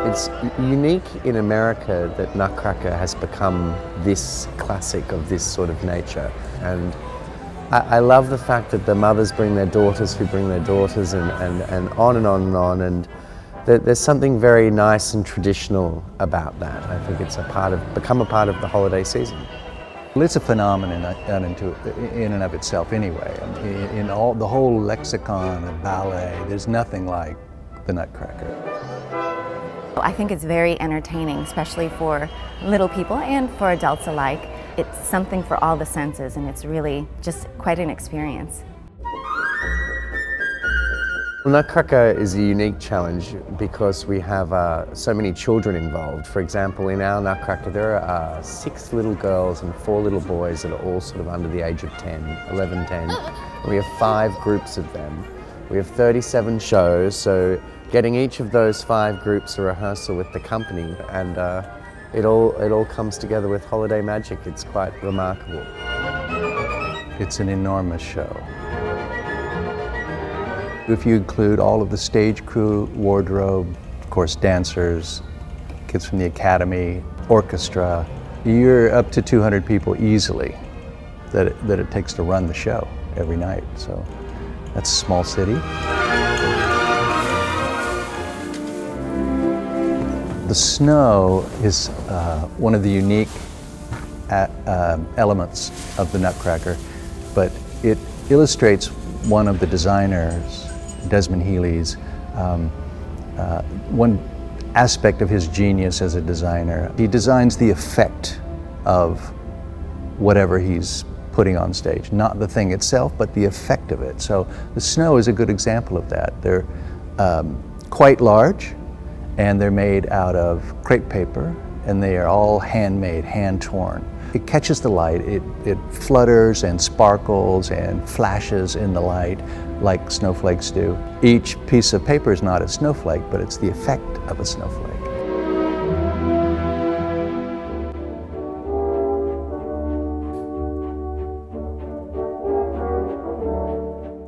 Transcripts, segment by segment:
It's unique in America that Nutcracker has become this classic of this sort of nature. And I love the fact that the mothers bring their daughters who bring their daughters and on and on and on. And there's something very nice and traditional about that. I think it's become a part of the holiday season. Well, it's a phenomenon in and of itself anyway. In the whole lexicon of ballet, there's nothing like the Nutcracker. I think it's very entertaining, especially for little people and for adults alike. It's something for all the senses, and it's really just quite an experience. Nutcracker is a unique challenge because we have so many children involved. For example, in our Nutcracker there are 6 little girls and 4 little boys that are all sort of under the age of 10, 11, 10. We have 5 groups of them. We have 37 shows, so getting each of those 5 groups a rehearsal with the company, and it all comes together with holiday magic. It's quite remarkable. It's an enormous show. If you include all of the stage crew, wardrobe, of course dancers, kids from the academy, orchestra, you're up to 200 people easily that it takes to run the show every night. So that's a small city. The snow is one of the unique elements of the Nutcracker, but it illustrates one of the designers, Desmond Healy's, one aspect of his genius as a designer. He designs the effect of whatever he's putting on stage, not the thing itself, but the effect of it. So the snow is a good example of that. They're quite large, and they're made out of crepe paper, and they are all handmade, hand-torn. It catches the light, it flutters and sparkles and flashes in the light like snowflakes do. Each piece of paper is not a snowflake, but it's the effect of a snowflake.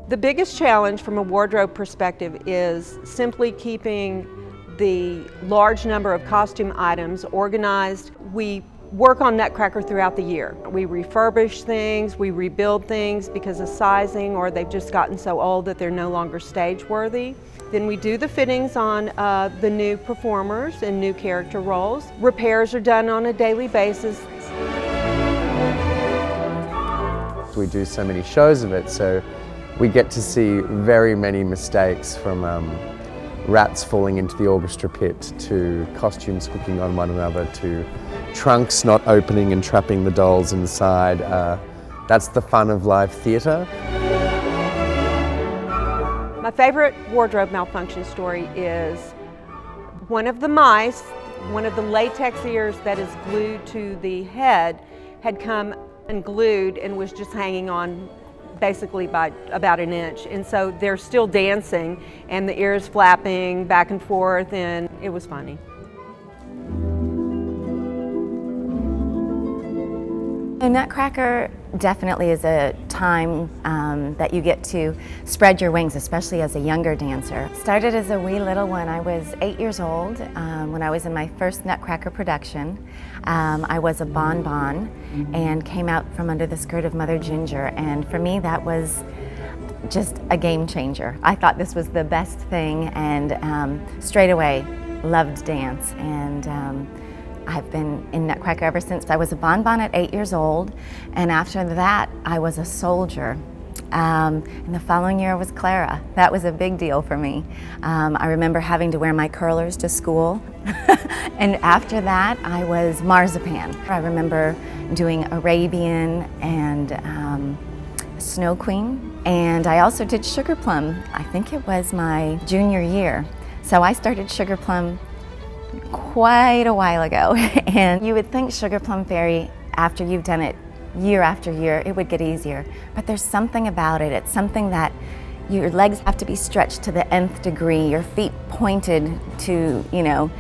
The biggest challenge from a wardrobe perspective is simply keeping the large number of costume items organized. We work on Nutcracker throughout the year. We refurbish things, we rebuild things because of sizing, or they've just gotten so old that they're no longer stage worthy. Then we do the fittings on the new performers and new character roles. Repairs are done on a daily basis. We do so many shows of it, so we get to see very many mistakes, from rats falling into the orchestra pit, to costumes hooking on one another, to trunks not opening and trapping the dolls inside. That's the fun of live theatre. My favorite wardrobe malfunction story is one of the mice, one of the latex ears that is glued to the head, had come unglued and was just hanging on basically by about an inch. And so they're still dancing and the ears flapping back and forth, and it was funny. The Nutcracker definitely is a time that you get to spread your wings, especially as a younger dancer. Started as a wee little one. I was 8 years old when I was in my first Nutcracker production. I was a bonbon and came out from under the skirt of Mother Ginger, and for me that was just a game changer. I thought this was the best thing, and straight away loved dance, and I've been in Nutcracker ever since. I was a bonbon at 8 years old, and after that I was a soldier. And the following year was Clara. That was a big deal for me. I remember having to wear my curlers to school. And after that I was Marzipan. I remember doing Arabian and Snow Queen, and I also did Sugar Plum. I think it was my junior year. So I started Sugar Plum quite a while ago, and you would think Sugar Plum Fairy, after you've done it year after year, it would get easier, but there's something about it. It's something that your legs have to be stretched to the nth degree, your feet pointed to, you know,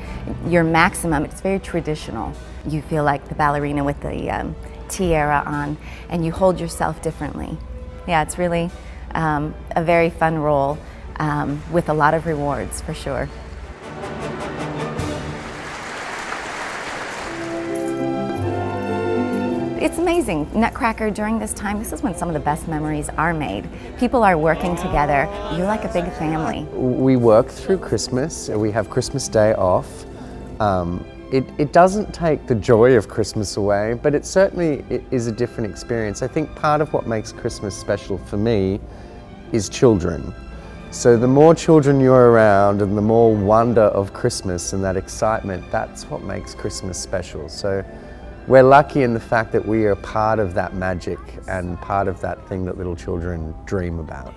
your maximum. It's very traditional. You feel like the ballerina with the tiara on, and you hold yourself differently. Yeah, it's really a very fun role with a lot of rewards, for sure. It's amazing. Nutcracker, during this time, this is when some of the best memories are made. People are working together. You're like a big family. We work through Christmas. We have Christmas Day off. It doesn't take the joy of Christmas away, but it certainly is a different experience. I think part of what makes Christmas special for me is children. So the more children you're around and the more wonder of Christmas and that excitement, that's what makes Christmas special. So we're lucky in the fact that we are part of that magic and part of that thing that little children dream about.